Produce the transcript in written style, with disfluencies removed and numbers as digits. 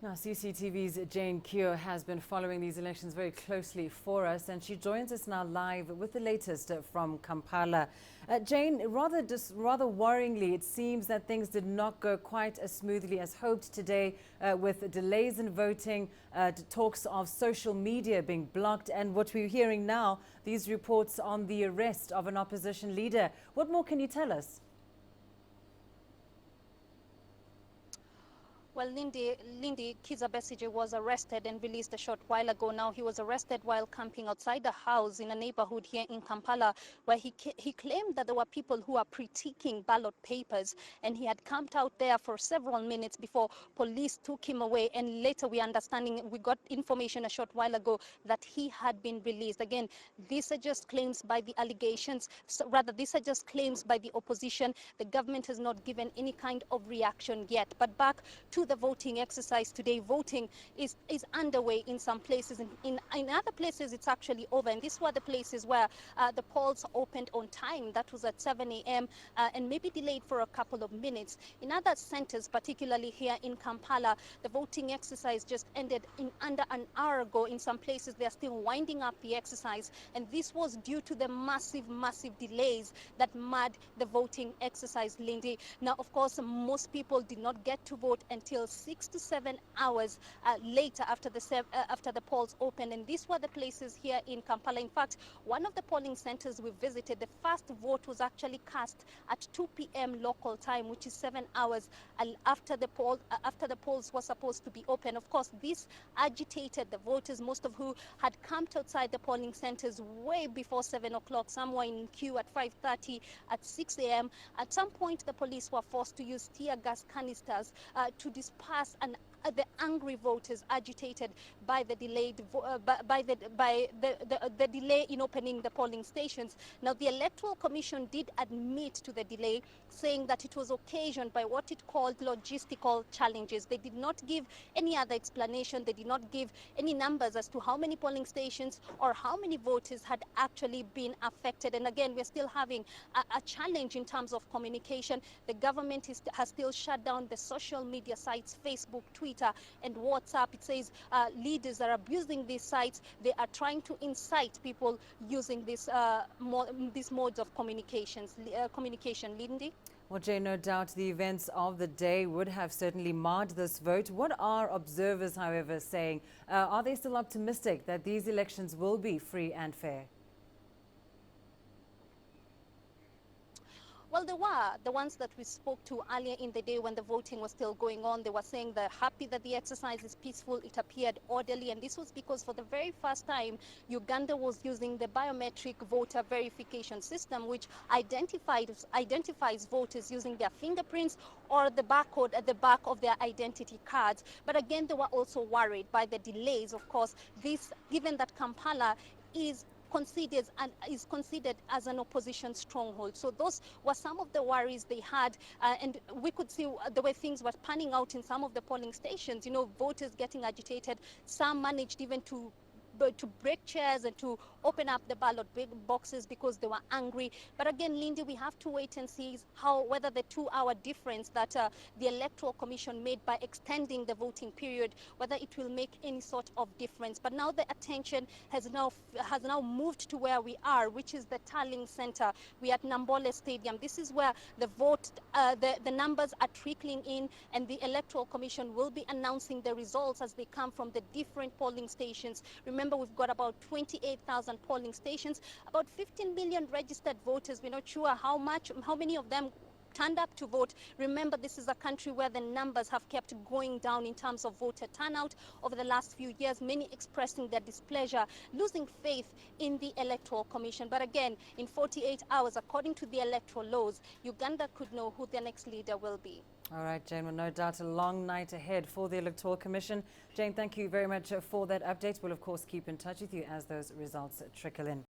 Now, CCTV's Jane Keogh has been following these elections very closely for us, and she joins us now live with the latest from Kampala. Jane, rather worryingly, it seems that things did not go quite as smoothly as hoped today, with delays in voting, talks of social media being blocked, and what we're hearing now, these reports on the arrest of an opposition leader. What more can you tell us? Well, Lindy Kizza Besigye was arrested and released a short while ago. Now, he was arrested while camping outside the house in a neighborhood here in Kampala, where he claimed that there were people who are critiquing ballot papers, and he had camped out there for several minutes before police took him away. And later, we got information a short while ago that he had been released. Again, these are just claims by the allegations. These are just claims by the opposition. The government has not given any kind of reaction yet. But back to the voting exercise today. Voting is underway in some places. In other places, it's actually over. And these were the places where the polls opened on time. That was at 7 a.m. And maybe delayed for a couple of minutes. In other centers, particularly here in Kampala, the voting exercise just ended in under an hour ago. In some places, they're still winding up the exercise. And this was due to the massive delays that marred the voting exercise, Lindy. Now, of course, most people did not get to vote until 6 to 7 hours later after the polls opened. And these were the places here in Kampala. In fact, one of the polling centers we visited, the first vote was actually cast at 2 p.m. local time, which is 7 hours after the polls were supposed to be open. Of course, this agitated the voters, most of who had camped outside the polling centers way before 7 o'clock. Some were in queue at 5:30, at 6 a.m. At some point, the police were forced to use tear gas canisters to disperse the angry voters agitated by the the delay in opening the polling stations. Now, the Electoral Commission did admit to the delay, saying that it was occasioned by what it called logistical challenges. They did not give any other explanation. They did not give any numbers as to how many polling stations or how many voters had actually been affected. And again, we're still having a challenge in terms of communication. The government has still shut down the social media sites, Facebook, Twitter, and WhatsApp. It says leaders are abusing these sites. They are trying to incite people using these modes of communication. Lindy? Well, Jay, no doubt the events of the day would have certainly marred this vote. What are observers, however, saying? Are they still optimistic that these elections will be free and fair? Well, they were the ones that we spoke to earlier in the day when the voting was still going on. They were saying they're happy that the exercise is peaceful. It appeared orderly. And this was because for the very first time, Uganda was using the biometric voter verification system, which identifies voters using their fingerprints or the barcode at the back of their identity cards. But again, they were also worried by the delays. Of course, given that Kampala is considered as an opposition stronghold. So those were some of the worries they had, and we could see the way things were panning out in some of the polling stations. You know, voters getting agitated. Some managed even to break chairs and to open up the ballot boxes because they were angry. But again, Lindy, we have to wait and see whether the 2-hour difference that the Electoral Commission made by extending the voting period, whether it will make any sort of difference. But now the attention has now moved to where we are, which is the Tallying Center. We are at Nambole Stadium. This is where the numbers are trickling in, and the Electoral Commission will be announcing the results as they come from the different polling stations. Remember, we've got about 28,000 polling stations, about 15 million registered voters. We're not sure how many of them turned up to vote. Remember, this is a country where the numbers have kept going down in terms of voter turnout over the last few years, many expressing their displeasure, losing faith in the Electoral Commission. But again, in 48 hours, according to the electoral laws, Uganda could know who their next leader will be. All right, Jane, well, no doubt a long night ahead for the Electoral Commission. Jane, thank you very much for that update. We'll, of course, keep in touch with you as those results trickle in.